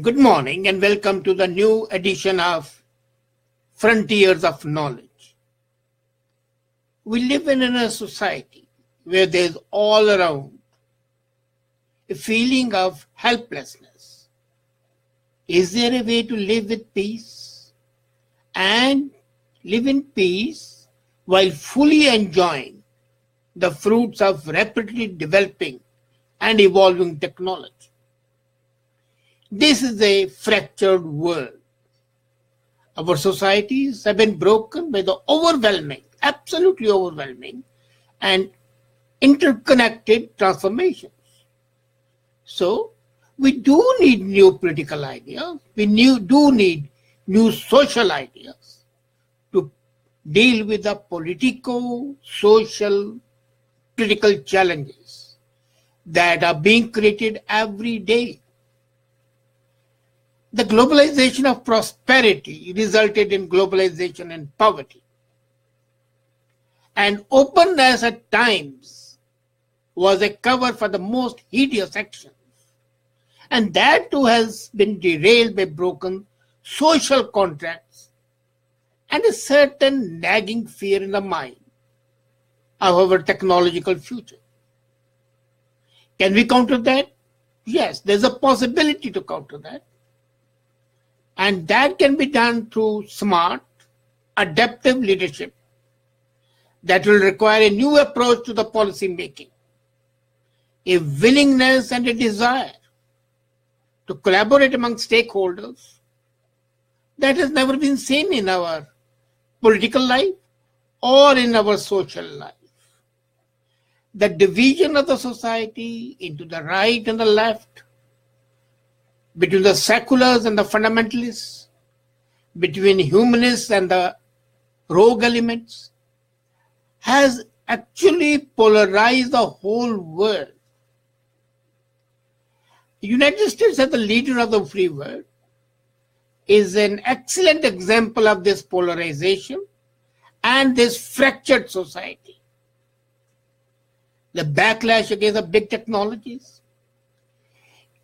Good morning and welcome to the new edition of Frontiers of Knowledge. We live in a society where there's all around a feeling of helplessness. Is there a way to live with peace and live in peace while fully enjoying the fruits of rapidly developing and evolving technology? This is a fractured world. Our societies have been broken by the absolutely overwhelming and interconnected transformations. So, we do need new political ideas. We do need new social ideas to deal with the politico-social critical challenges that are being created every day. The globalization of prosperity resulted in globalization and poverty. And openness at times was a cover for the most hideous actions. And that too has been derailed by broken social contracts and a certain nagging fear in the mind of our technological future. Can we counter that? Yes, there's a possibility to counter that. And that can be done through smart, adaptive leadership that will require a new approach to the policy making, a willingness and a desire to collaborate among stakeholders that has never been seen in our political life or in our social life. The division of the society into the right and the left, between the seculars and the fundamentalists, between humanists and the rogue elements, has actually polarized the whole world. The United States, as the leader of the free world, is an excellent example of this polarization and this fractured society. The backlash against the big technologies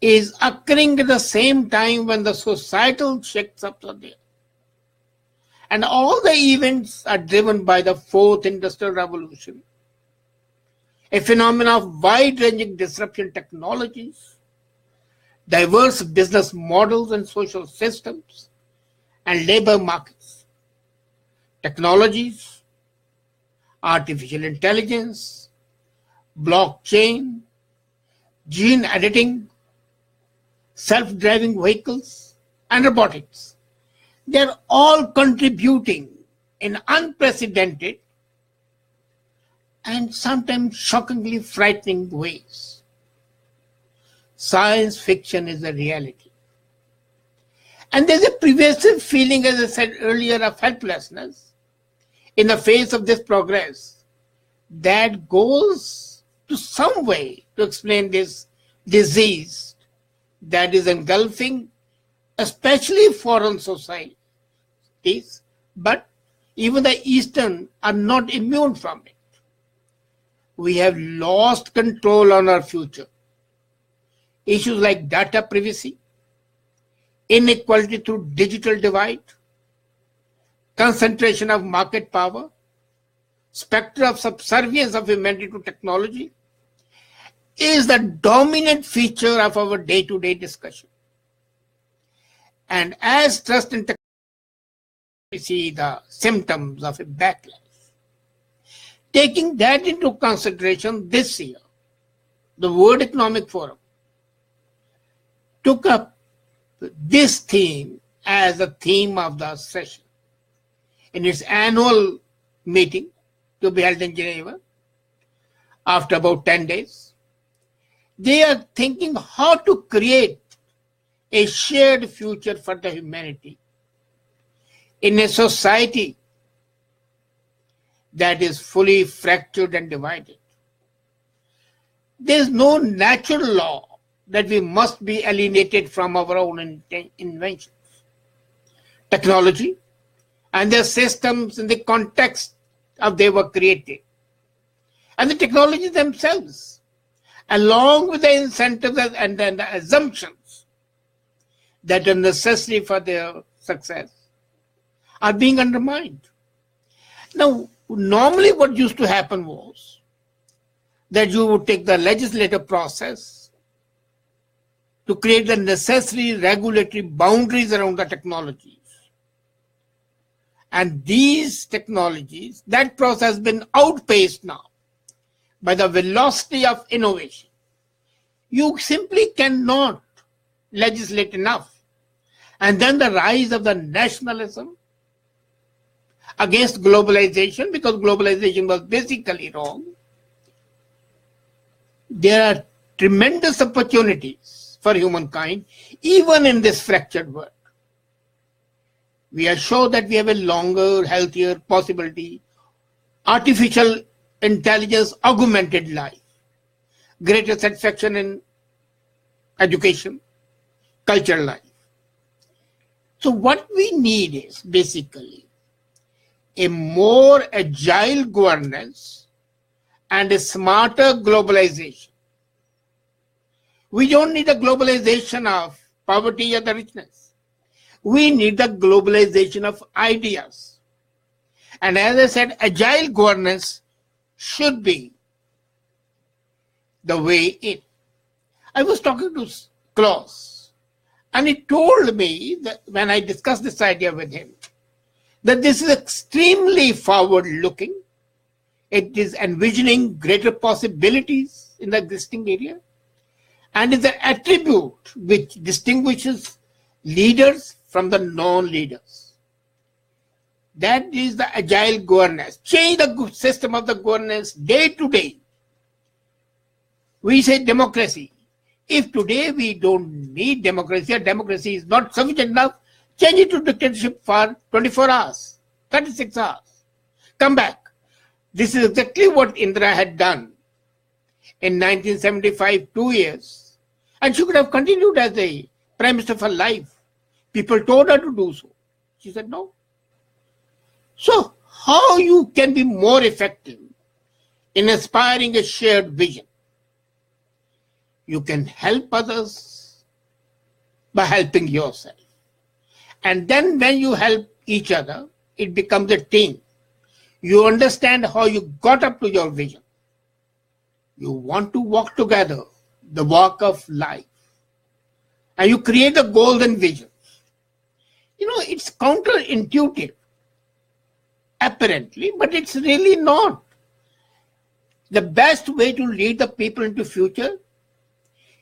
is occurring at the same time when the societal shakes-ups are there. And all the events are driven by the fourth industrial revolution, a phenomenon of wide-ranging disruption technologies, diverse business models and social systems, and labor markets. Technologies, artificial intelligence, blockchain, gene editing, self-driving vehicles, and robotics. They're all contributing in unprecedented and sometimes shockingly frightening ways. Science fiction is a reality. And there's a pervasive feeling, as I said earlier, of helplessness in the face of this progress that goes to some way to explain this disease that is engulfing especially foreign societies, but even the Eastern are not immune from it. We have lost control on our future. Issues like data privacy, inequality through digital divide, concentration of market power, specter of subservience of humanity to technology, is the dominant feature of our day-to-day discussion. And as trust in technology, we see the symptoms of a backlash. Taking that into consideration this year, the World Economic Forum took up this theme as a theme of the session in its annual meeting to be held in Geneva after about 10 days. They are thinking how to create a shared future for the humanity in a society that is fully fractured and divided. There is no natural law that we must be alienated from our own inventions. Technology and their systems in the context of they were created, and the technologies themselves, along with the incentives and the assumptions that are necessary for their success are being undermined. Now, normally what used to happen was that you would take the legislative process to create the necessary regulatory boundaries around the technologies. And these technologies, that process has been outpaced now by the velocity of innovation. You simply cannot legislate enough. And then the rise of the nationalism against globalization, because globalization was basically wrong. There are tremendous opportunities for humankind, even in this fractured world. We are sure that we have a longer, healthier possibility, artificial intelligence augmented life, greater satisfaction in education, cultural life. So what we need is basically a more agile governance and a smarter globalization. We don't need a globalization of poverty or the richness. We need the globalization of ideas. And as I said, agile governance should be the way in. I was talking to Klaus, and he told me that when I discussed this idea with him, that this is extremely forward-looking. It is envisioning greater possibilities in the existing area, and is an attribute which distinguishes leaders from the non-leaders. That is the agile governance. Change the system of the governance day to day. We say democracy. If today we don't need democracy, or democracy is not sufficient enough, change it to dictatorship for 24 hours, 36 hours. Come back. This is exactly what Indira had done in 1975, 2 years. And she could have continued as a prime minister for life. People told her to do so. She said no. So how you can be more effective in inspiring a shared vision? You can help others by helping yourself. And then when you help each other, it becomes a team. You understand how you got up to your vision. You want to walk together, the walk of life. And you create a golden vision. You know, it's counterintuitive, apparently, but it's really not. The best way to lead the people into future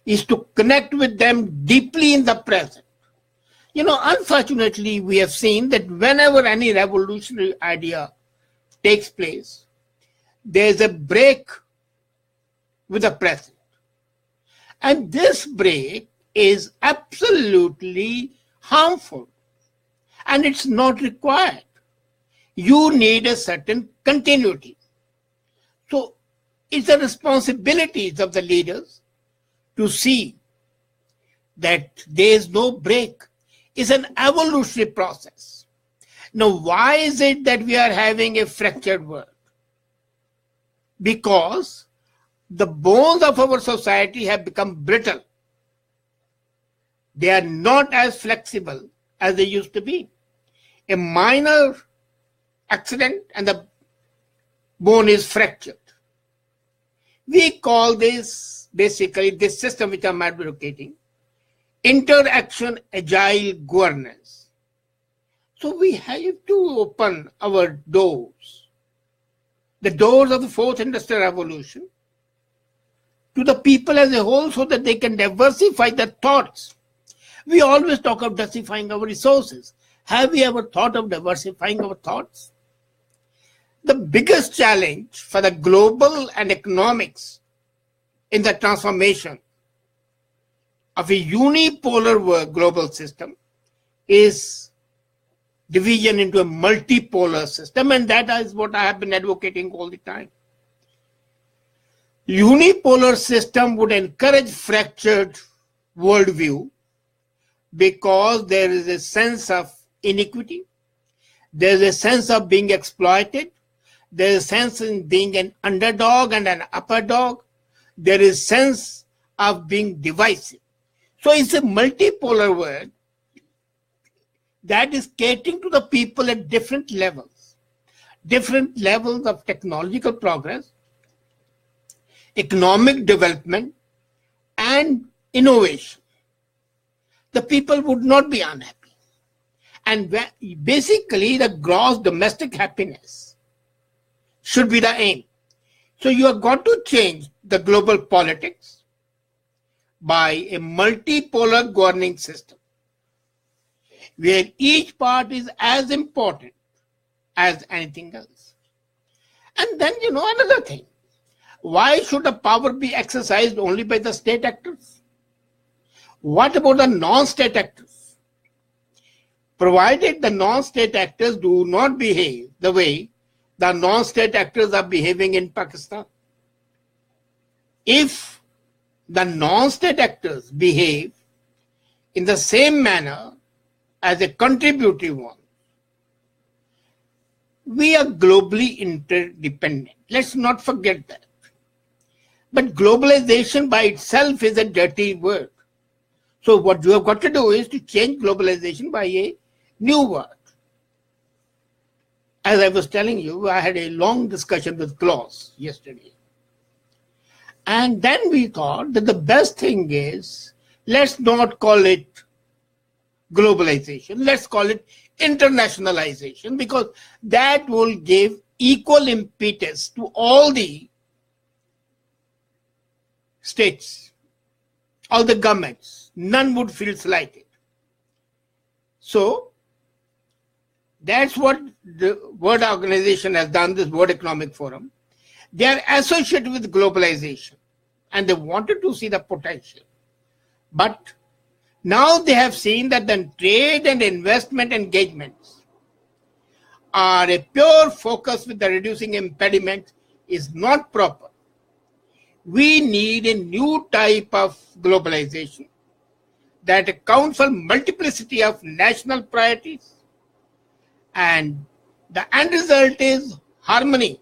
is to connect with them deeply in the present. You know, unfortunately, we have seen that whenever any revolutionary idea takes place, there's a break with the present. And this break is absolutely harmful, and it's not required. You need a certain continuity. So it's the responsibilities of the leaders to see that there is no break. It's an evolutionary process. Now, why is it that we are having a fractured world? Because the bones of our society have become brittle. They are not as flexible as they used to be. A minor accident and the bone is fractured. We call this, basically, this system which I'm advocating, interaction agile governance. So we have to open our doors, the doors of the fourth industrial revolution, to the people as a whole, so that they can diversify their thoughts. We always talk of diversifying our resources. Have we ever thought of diversifying our thoughts? The biggest challenge for the global and economics in the transformation of a unipolar global system is division into a multipolar system, and that is what I have been advocating all the time. Unipolar system would encourage fractured worldview because there is a sense of inequity, there is a sense of being exploited, there is a sense in being an underdog and an upper dog, there is sense of being divisive. So it's a multipolar world that is catering to the people at different levels of technological progress, economic development, and innovation, the people would not be unhappy. And basically, the gross domestic happiness should be the aim. So you have got to change the global politics by a multipolar governing system, where each part is as important as anything else. And then, another thing. Why should the power be exercised only by the state actors? What about the non-state actors? Provided the non-state actors do not behave the way the non-state actors are behaving in Pakistan. If the non-state actors behave in the same manner as a contributive one, we are globally interdependent. Let's not forget that. But globalization by itself is a dirty word. So what you have got to do is to change globalization by a new word. As I was telling you, I had a long discussion with Klaus yesterday. And then we thought that the best thing is, let's not call it globalization, let's call it internationalization, because that will give equal impetus to all the states, all the governments. None would feel slighted. So that's what the World Organization has done, this World Economic Forum. They are associated with globalization and they wanted to see the potential. But now they have seen that the trade and investment engagements are a pure focus with the reducing impediment is not proper. We need a new type of globalization that accounts for multiplicity of national priorities, and the end result is harmony.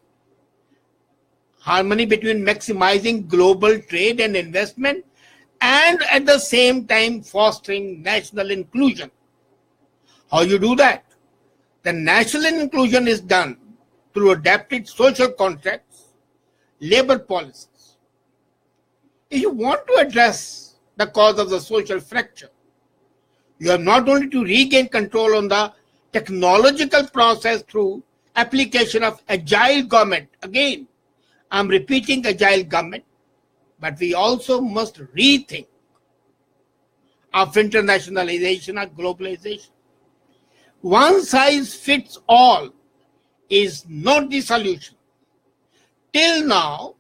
Harmony between maximizing global trade and investment and at the same time fostering national inclusion. How you do that? The national inclusion is done through adapted social contracts, labor policies. If you want to address the cause of the social fracture, you have not only to regain control on the technological process through application of agile government. Again, I'm repeating agile government, but we also must rethink of internationalization or globalization. One size fits all is not the solution. Till now,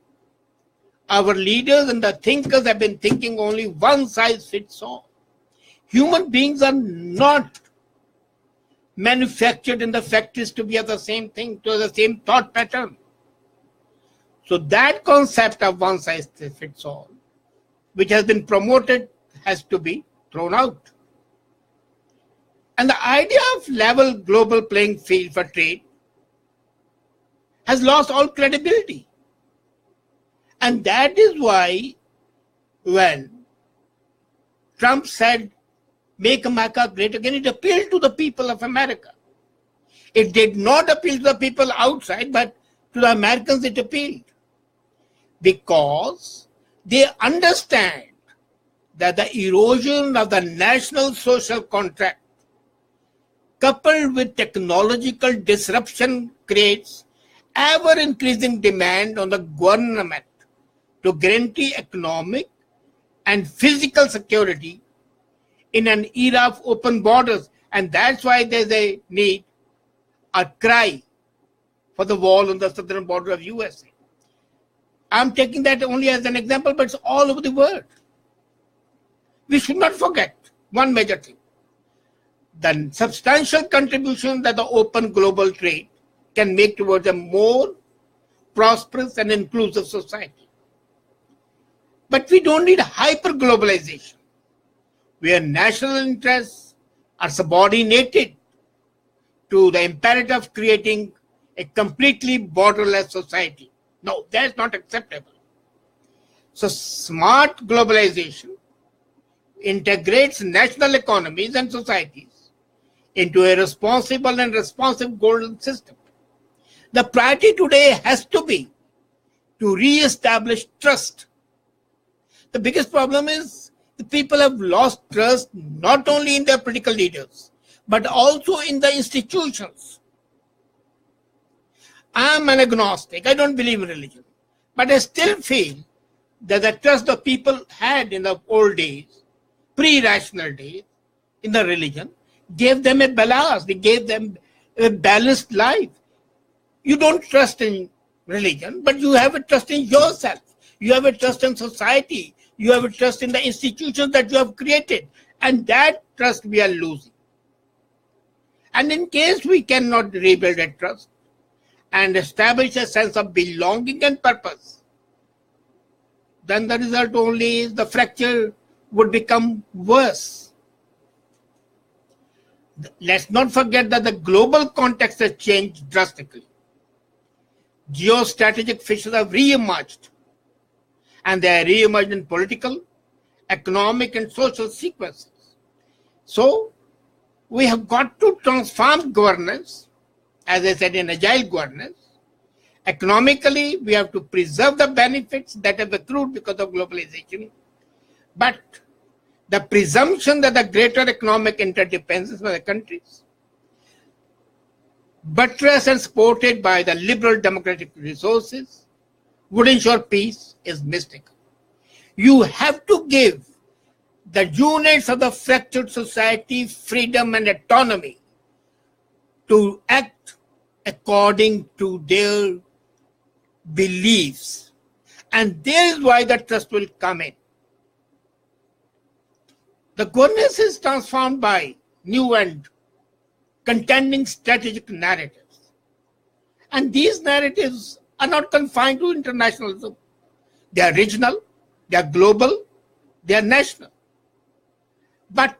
our leaders and the thinkers have been thinking only one size fits all. Human beings are not manufactured in the factories to be of the same thing, to the same thought pattern. So that concept of one size fits all, which has been promoted, has to be thrown out. And the idea of level global playing field for trade has lost all credibility. And that is why when Trump said, "Make America great again," it appealed to the people of America. It did not appeal to the people outside, but to the Americans it appealed. Because they understand that the erosion of the national social contract coupled with technological disruption creates ever-increasing demand on the government to guarantee economic and physical security in an era of open borders. And that's why there's a need, a cry for the wall on the southern border of USA. I'm taking that only as an example, but it's all over the world. We should not forget one major thing. The substantial contribution that the open global trade can make towards a more prosperous and inclusive society. But we don't need hyper-globalization, where national interests are subordinated to the imperative of creating a completely borderless society. No, that's not acceptable. So smart globalization integrates national economies and societies into a responsible and responsive golden system. The priority today has to be to re-establish trust. The biggest problem is the people have lost trust not only in their political leaders, but also in the institutions. I am an agnostic. I don't believe in religion. But I still feel that the trust the people had in the old days, pre-rational days, in the religion, gave them a balance. They gave them a balanced life. You don't trust in religion, but you have a trust in yourself. You have a trust in society. You have a trust in the institutions that you have created. And that trust we are losing. And in case we cannot rebuild that trust and establish a sense of belonging and purpose, then the result only is the fracture would become worse. Let's not forget that the global context has changed drastically. Geostrategic fishes have re-emerged, and they are re-emerged in political, economic, and social sequences. So, we have got to transform governance, as I said, in agile governance. Economically, we have to preserve the benefits that have accrued because of globalization. But the presumption that the greater economic interdependence by the countries, buttressed and supported by the liberal democratic resources, would ensure peace is mistaken. You have to give the units of the fractured society freedom and autonomy to act according to their beliefs. And there is why the trust will come in. The governance is transformed by new and contending strategic narratives. And these narratives are not confined to internationalism. They are regional, they are global, they are national. But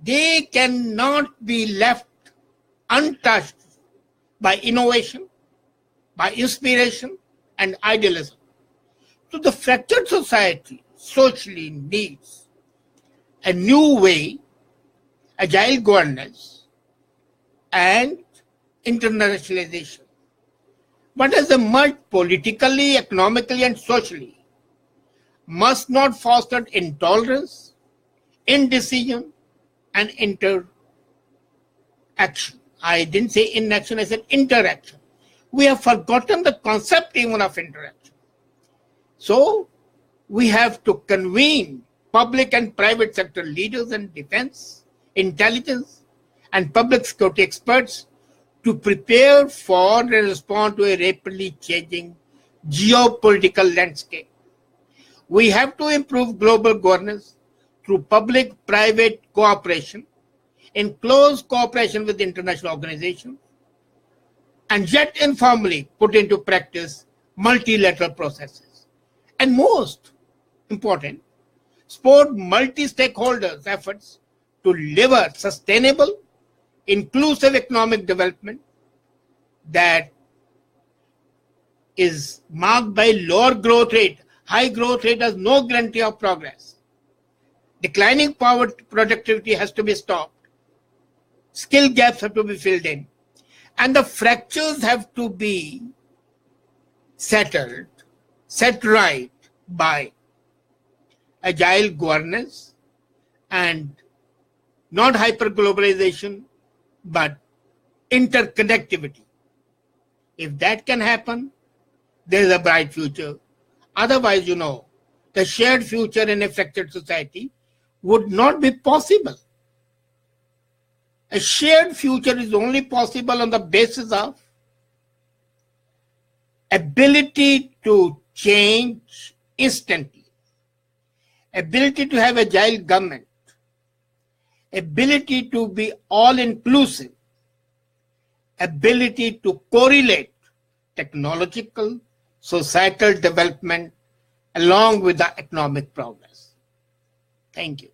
they cannot be left untouched by innovation, by inspiration and idealism. So the fractured society socially needs a new way, agile governance and internationalization. What has emerged politically, economically and socially must not foster intolerance, indecision and interaction. I didn't say inaction, I said interaction. We have forgotten the concept even of interaction. So we have to convene public and private sector leaders and defense, intelligence and public security experts to prepare for and respond to a rapidly changing geopolitical landscape. We have to improve global governance through public-private cooperation in close cooperation with international organizations, and yet informally put into practice multilateral processes. And most important, support multi-stakeholders' efforts to deliver sustainable, inclusive economic development that is marked by lower growth rate. High growth rate has no guarantee of progress. Declining poverty productivity has to be stopped. Skill gaps have to be filled in. And the fractures have to be settled, set right by agile governance and not hyperglobalization, but interconnectivity. If that can happen, there is a bright future. Otherwise, the shared future in a fractured society would not be possible. A shared future is only possible on the basis of ability to change instantly, ability to have agile government, ability to be all-inclusive, ability to correlate technological, societal development along with the economic progress. Thank you.